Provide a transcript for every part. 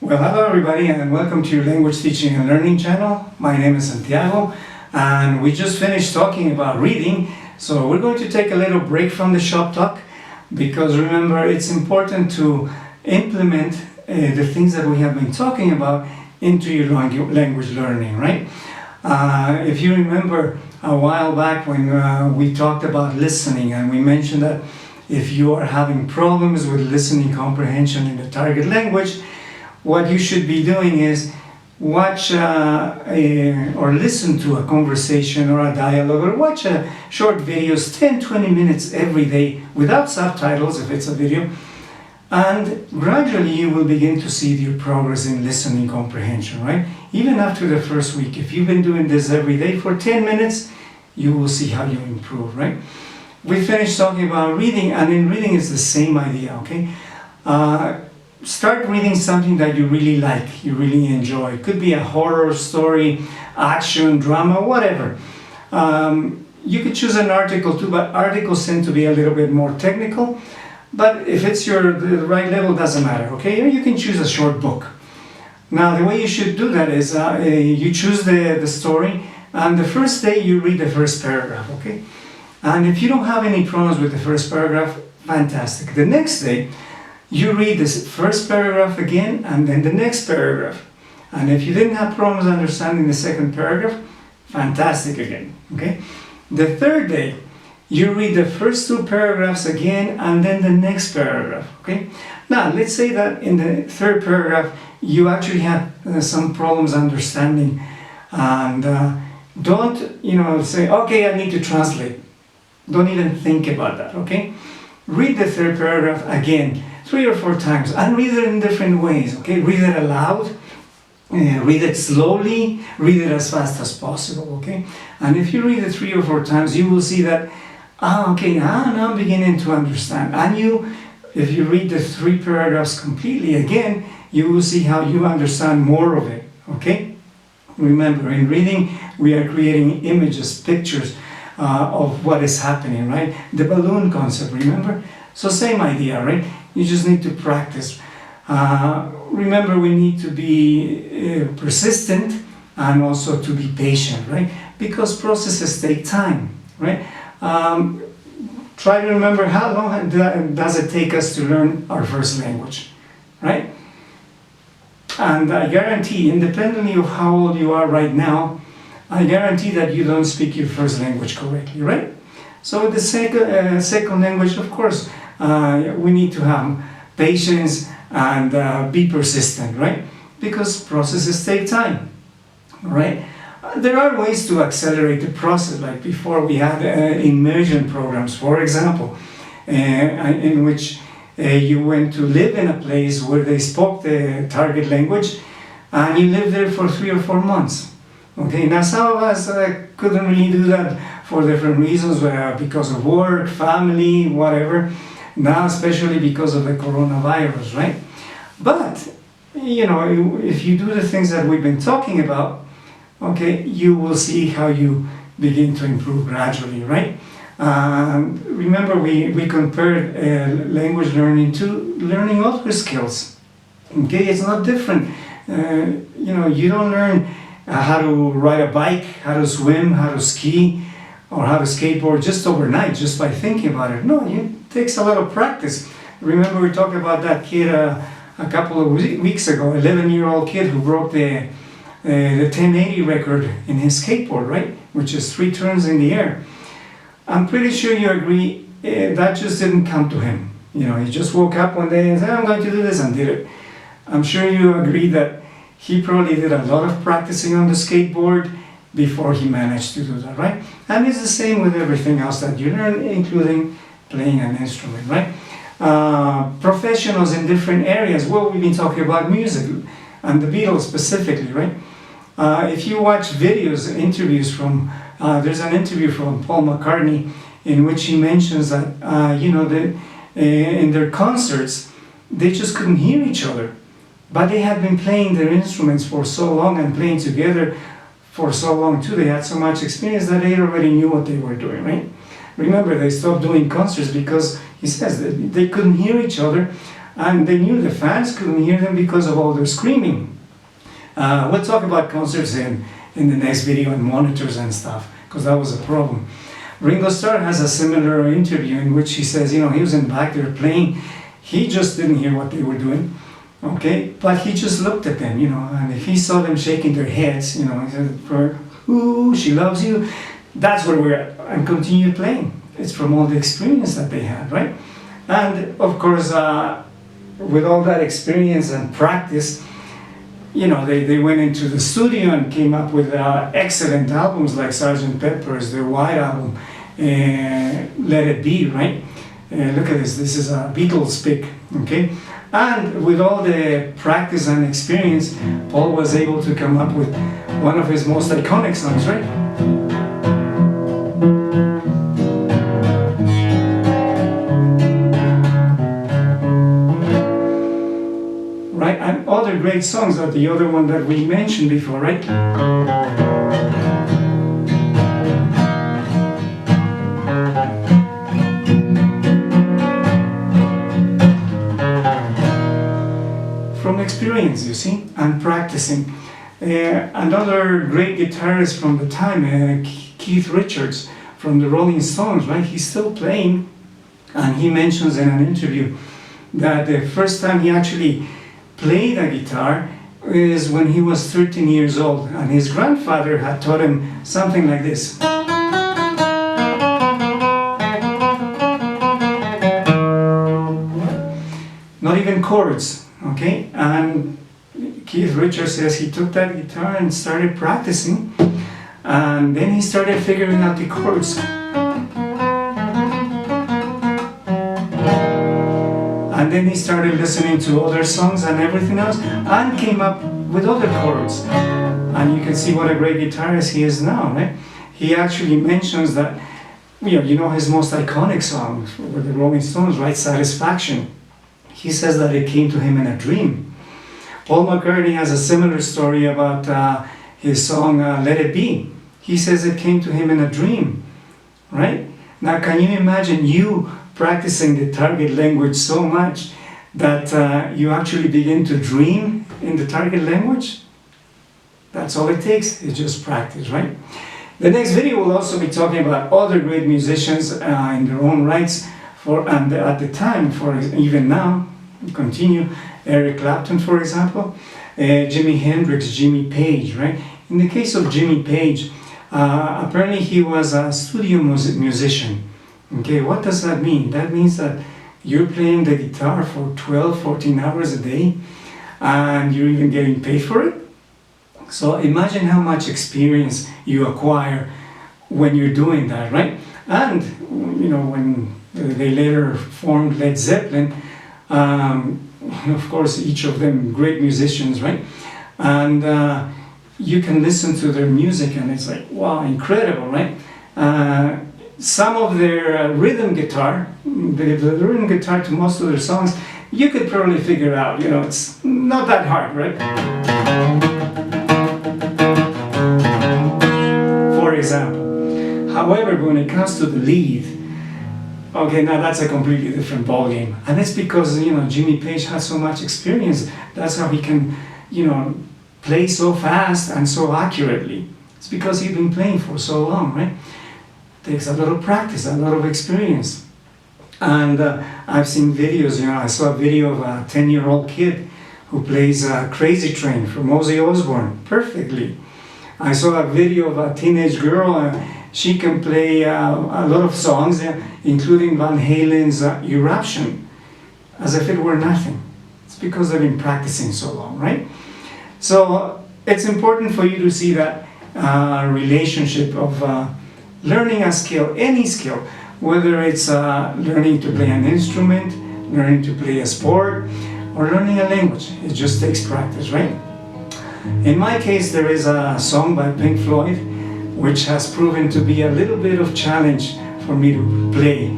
Well, hello everybody and welcome to your language teaching and learning channel. My name is Santiago and we just finished talking about reading. So we're going to take a little break from the shop talk because remember it's important to implement the things that we have been talking about into your language learning, right? If you remember a while back when we talked about listening and we mentioned that if you are having problems with listening comprehension in the target language, what you should be doing is watch or listen to a conversation or a dialogue or watch short videos, 10-20 minutes every day without subtitles if it's a video, and gradually you will begin to see your progress in listening comprehension, right? Even after the first week, if you've been doing this every day for 10 minutes, you will see how you improve, right? We finished talking about reading, and in reading it's the same idea, okay? Start reading something that you really like, you really enjoy. It could be a horror story, action, drama, whatever. You could choose an article too, but articles tend to be a little bit more technical. But if it's the right level, doesn't matter, okay? Or you can choose a short book. Now, the way you should do that is you choose the story, and the first day you read the first paragraph, okay? And if you don't have any problems with the first paragraph, fantastic. The next day, you read this first paragraph again and then the next paragraph. And if you didn't have problems understanding the second paragraph, fantastic again, okay? The third day, you read the first two paragraphs again and then the next paragraph, okay? Now, let's say that in the third paragraph, you actually have some problems understanding and don't, say, okay, I need to translate. Don't even think about that, okay? Read the third paragraph again, 3 or 4 times, and read it in different ways, okay? Read it aloud, read it slowly, read it as fast as possible, okay? And if you read it 3 or 4 times, you will see that, okay, now I'm beginning to understand. And if you read the 3 paragraphs completely again, you will see how you understand more of it, okay? Remember, in reading, we are creating images, pictures of what is happening, right? The balloon concept, remember? So same idea, right? You just need to practice. Remember, we need to be persistent and also to be patient, right? Because processes take time, right? Try to remember how long does it take us to learn our first language, right? And I guarantee, independently of how old you are right now, I guarantee that you don't speak your first language correctly, right? So the second language, of course, we need to have patience and be persistent, right? Because processes take time, right? There are ways to accelerate the process, like before we had immersion programs, for example, in which you went to live in a place where they spoke the target language and you lived there for 3 or 4 months. Okay, now some of us couldn't really do that for different reasons, because of work, family, whatever. Now, especially because of the coronavirus, right? But, if you do the things that we've been talking about, okay, you will see how you begin to improve gradually, right? Remember, we compared language learning to learning other skills. Okay, it's not different. You don't learn how to ride a bike, how to swim, how to ski, or how to skateboard just overnight, just by thinking about it. No, it takes a lot of practice. Remember, we talked about that kid a couple of weeks ago, 11-year-old kid who broke the 1080 record in his skateboard, right? Which is 3 turns in the air. I'm pretty sure you agree that just didn't come to him. He just woke up one day and said, I'm going to do this, and did it. I'm sure you agree that he probably did a lot of practicing on the skateboard before he managed to do that, right? And it's the same with everything else that you learn, including playing an instrument, right? Professionals in different areas. Well, we've been talking about music and the Beatles specifically, right? If you watch videos, interviews from, there's an interview from Paul McCartney in which he mentions that, in their concerts, they just couldn't hear each other. But they had been playing their instruments for so long and playing together for so long too. They had so much experience that they already knew what they were doing, right? Remember, they stopped doing concerts because, he says, that they couldn't hear each other and they knew the fans couldn't hear them because of all their screaming. We'll talk about concerts in the next video and monitors and stuff, because that was a problem. Ringo Starr has a similar interview in which he says, he was in the back there playing, he just didn't hear what they were doing, okay, but he just looked at them, and if he saw them shaking their heads, he said, ooh, she loves you, that's where we're at, and continue playing. It's from all the experience that they had, right? And of course, with all that experience and practice, they went into the studio and came up with excellent albums like Sgt. Pepper's, their White Album, Let It Be, right? Look at this is a Beatles pick, okay? And with all the practice and experience, Paul was able to come up with one of his most iconic songs, right? Right, and other great songs are the other one that we mentioned before, right? From experience, you see, and practicing. Another great guitarist from the time, Keith Richards from the Rolling Stones, right? He's still playing, and he mentions in an interview that the first time he actually played a guitar is when he was 13 years old, and his grandfather had taught him something like this. Not even chords, okay? And Keith Richards says he took that guitar and started practicing, and then he started figuring out the chords. And then he started listening to other songs and everything else, and came up with other chords. And you can see what a great guitarist he is now, right? He actually mentions that, his most iconic song with the Rolling Stones, right? Satisfaction. He says that it came to him in a dream. Paul McCartney has a similar story about his song Let It Be. He says it came to him in a dream, right? Now, can you imagine you practicing the target language so much that you actually begin to dream in the target language? That's all it takes, it's just practice, right? The next video will also be talking about other great musicians in their own rights, and at the time, for even now, continue, Eric Clapton, for example, Jimi Hendrix, Jimmy Page, right? In the case of Jimmy Page, apparently he was a studio musician. Okay, what does that mean? That means that you're playing the guitar for 12, 14 hours a day, and you're even getting paid for it. So imagine how much experience you acquire when you're doing that, right? And, when they later formed Led Zeppelin, of course, each of them great musicians, right? And you can listen to their music and it's like, wow, incredible, right? Some of their rhythm guitar, the rhythm guitar to most of their songs, you could probably figure out, it's not that hard, right? For example. However, when it comes to the lead, okay, now that's a completely different ballgame. And it's because, Jimmy Page has so much experience. That's how he can, play so fast and so accurately. It's because he's been playing for so long, right? Takes a lot of practice, a lot of experience. And I've seen videos, I saw a video of a 10-year-old kid who plays Crazy Train from Ozzy Osbourne perfectly. I saw a video of a teenage girl, she can play a lot of songs, including Van Halen's Eruption, as if it were nothing. It's because they've been practicing so long, right? So it's important for you to see that relationship of learning a skill, any skill, whether it's learning to play an instrument, learning to play a sport, or learning a language. It just takes practice, right? In my case, there is a song by Pink Floyd which has proven to be a little bit of challenge for me to play.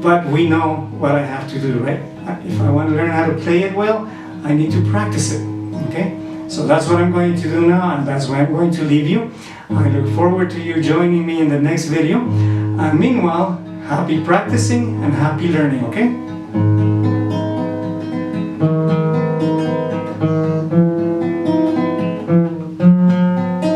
But we know what I have to do, right? If I want to learn how to play it well, I need to practice it, okay? So that's what I'm going to do now, and that's where I'm going to leave you. I look forward to you joining me in the next video. And meanwhile, happy practicing and happy learning, okay?